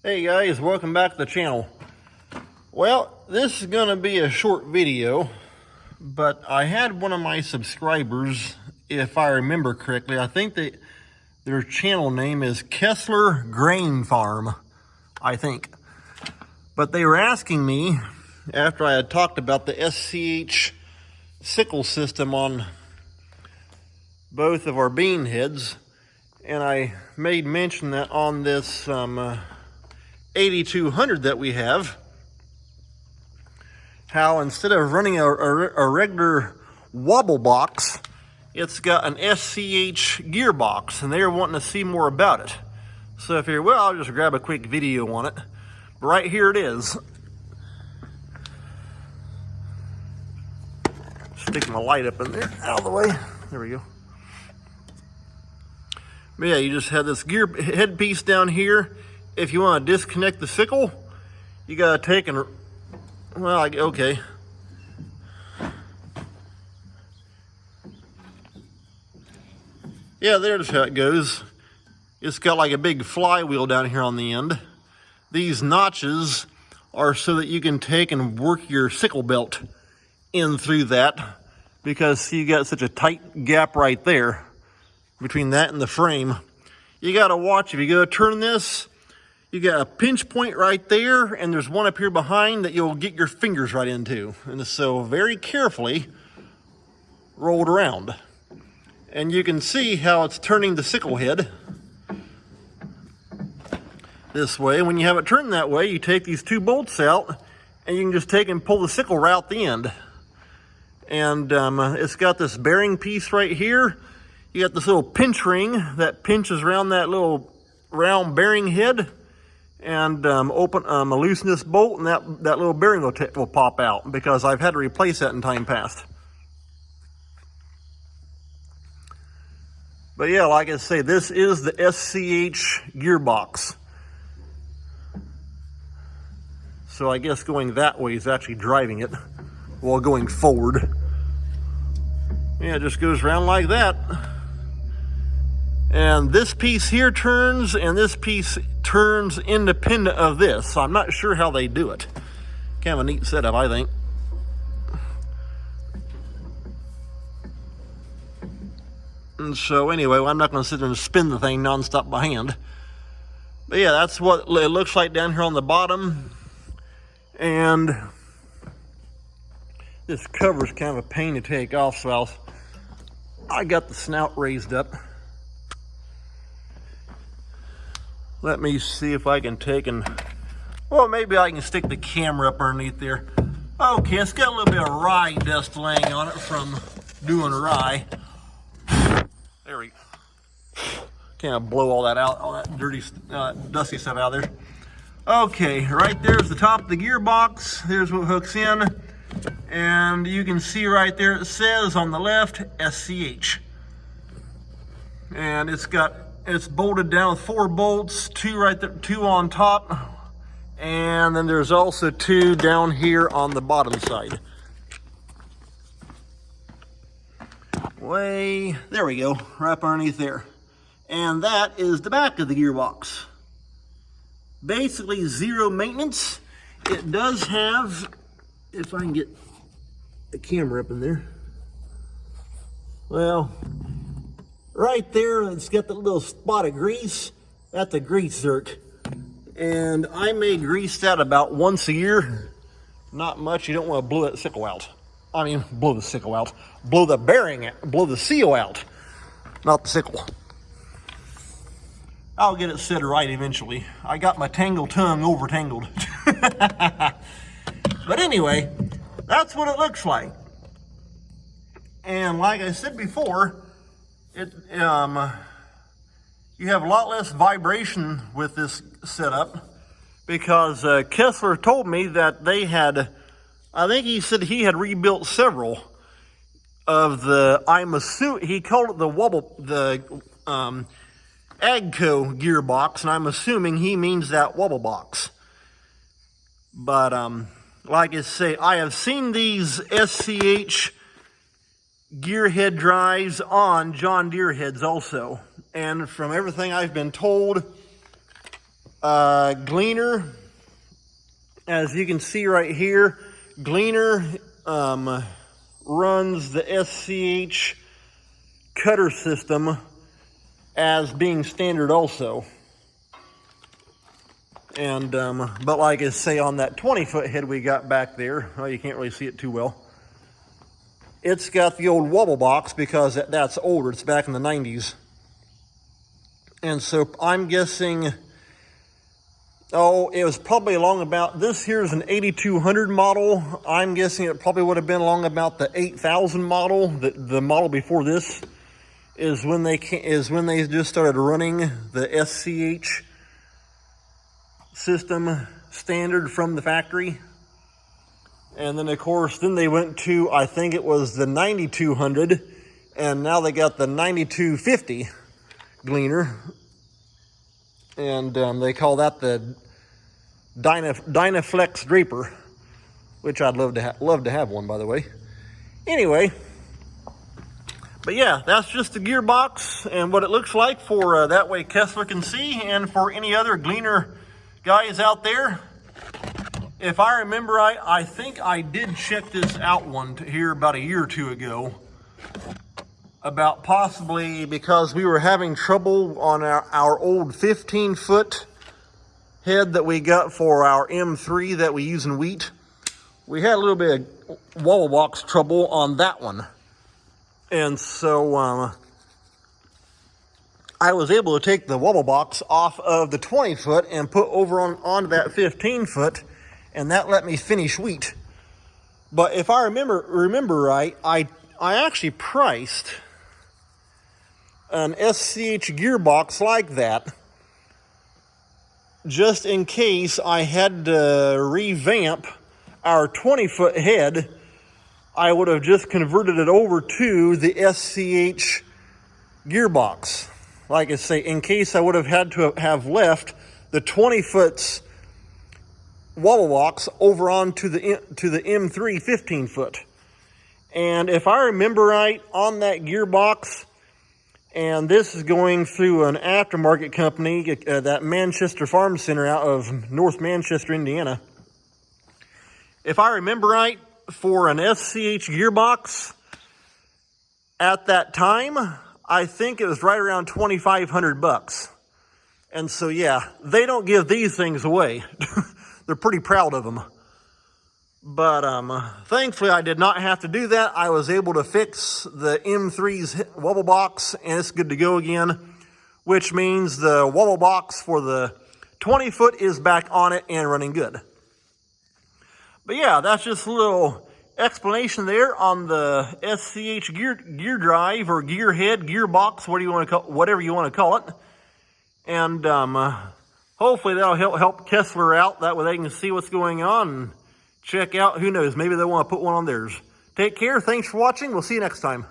Hey guys, welcome back to the channel. Well, this is going to be a short video, but I had one of my subscribers, if I remember correctly, I think that their channel name is Kessler Grain Farm, I think. But they were asking me, after I had talked about the SCH sickle system on both of our bean heads, and I made mention that on this 8200 that we have, how instead of running a regular Wubble box, it's got an SCH gearbox, and they're wanting to see more about it. So I figured, well, I'll just grab a quick video on it. But right here it is. Stick my light up in there, out of the way. There we go. But yeah, you just have this gear headpiece down here. If you want to disconnect the sickle, you gotta take and, well, okay. Yeah, there's how it goes. It's got like a big flywheel down here on the end. These notches are so that you can take and work your sickle belt in through that, because you got such a tight gap right there between that and the frame. You gotta watch, if you go to turn this, you got a pinch point right there, and there's one up here behind that you'll get your fingers right into. And so very carefully rolled around. And you can see how it's turning the sickle head this way. When you have it turned that way, you take these two bolts out, and you can just take and pull the sickle right out the end. And it's got this bearing piece right here. You got this little pinch ring that pinches around that little round bearing head. And loosen this bolt, and that little bearing will pop out, because I've had to replace that in time past. But yeah, like I say, this is the SCH gearbox. So I guess going that way is actually driving it while going forward. Yeah, it just goes around like that. And this piece here turns, and this piece turns independent of this. So I'm not sure how they do it. Kind of a neat setup, I think. And so anyway, well, I'm not going to sit there and spin the thing nonstop by hand. But yeah, that's what it looks like down here on the bottom. And this cover is kind of a pain to take off, so I got the snout raised up. Let me see if I can take and, well, maybe I can stick the camera up underneath there. Okay, it's got a little bit of rye dust laying on it from doing rye. There we go. Kind of blow all that out, all that dirty, dusty stuff out there. Okay, right there's the top of the gearbox. There's what hooks in. And you can see right there, it says on the left, SCH. And it's bolted down with 4 bolts, 2 right there, 2 on top, and then there's also 2 down here on the bottom side. There we go, right up underneath there. And that is the back of the gearbox. Basically 0 maintenance. It does have, if I can get the camera up in there, well, right there, it's got the little spot of grease. That's a grease zerk. And I may grease that about once a year. Not much. You don't want to blow that sickle out. I mean, blow the sickle out. Blow the bearing out. Blow the seal out. Not the sickle. I'll get it set right eventually. I got my tangle tongue over-tangled. But anyway, that's what it looks like. And like I said before, you have a lot less vibration with this setup, because Kessler told me that they had, I think he said he had rebuilt several of the, he called it the Wubble, the Agco gearbox, and I'm assuming he means that Wubble box. But like I say, I have seen these SCH gearhead drives on John Deere heads also, and from everything I've been told, Gleaner, as you can see right here, Gleaner runs the SCH cutter system as being standard also. And but like I say, on that 20-foot head we got back there, well, you can't really see it too well. It's got the old Wubble box because that's older. It's back in the 90s. And so I'm guessing, oh, it was probably along about, this here's an 8200 model. I'm guessing it probably would have been along about the 8000 model. The model before this is when they just started running the SCH system standard from the factory. And then of course, then they went to, I think it was the 9200, and now they got the 9250 Gleaner. And they call that the Dynaflex Draper, which I'd love to have one, by the way. Anyway, but yeah, that's just the gearbox and what it looks like for that way Kessler can see, and for any other Gleaner guys out there. If I remember right, I think I did check this out one here about a year or two ago, about possibly because we were having trouble on our old 15-foot head that we got for our M3 that we use in wheat. We had a little bit of Wubble box trouble on that one. And so I was able to take the Wubble box off of the 20-foot and put over onto that 15-foot, and that let me finish wheat. But if I remember right, I actually priced an SCH gearbox like that just in case I had to revamp our 20-foot head. I would have just converted it over to the SCH gearbox. Like I say, in case I would have had to have left the 20-foot's Wubble box over onto the M3 15-foot. And if I remember right, on that gearbox, and this is going through an aftermarket company, that Manchester Farm Center out of North Manchester, Indiana. If I remember right, for an SCH gearbox at that time, I think it was right around $2,500. And so yeah, they don't give these things away. They're pretty proud of them. But thankfully I did not have to do that. I was able to fix the M3's Wubble box, and it's good to go again, which means the Wubble box for the 20-foot is back on it and running good. But yeah, that's just a little explanation there on the SCH gear drive or gear head, gearbox, whatever you want to call it. And hopefully that'll help Kessler out. That way they can see what's going on and check out, who knows, maybe they want to put one on theirs. Take care. Thanks for watching. We'll see you next time.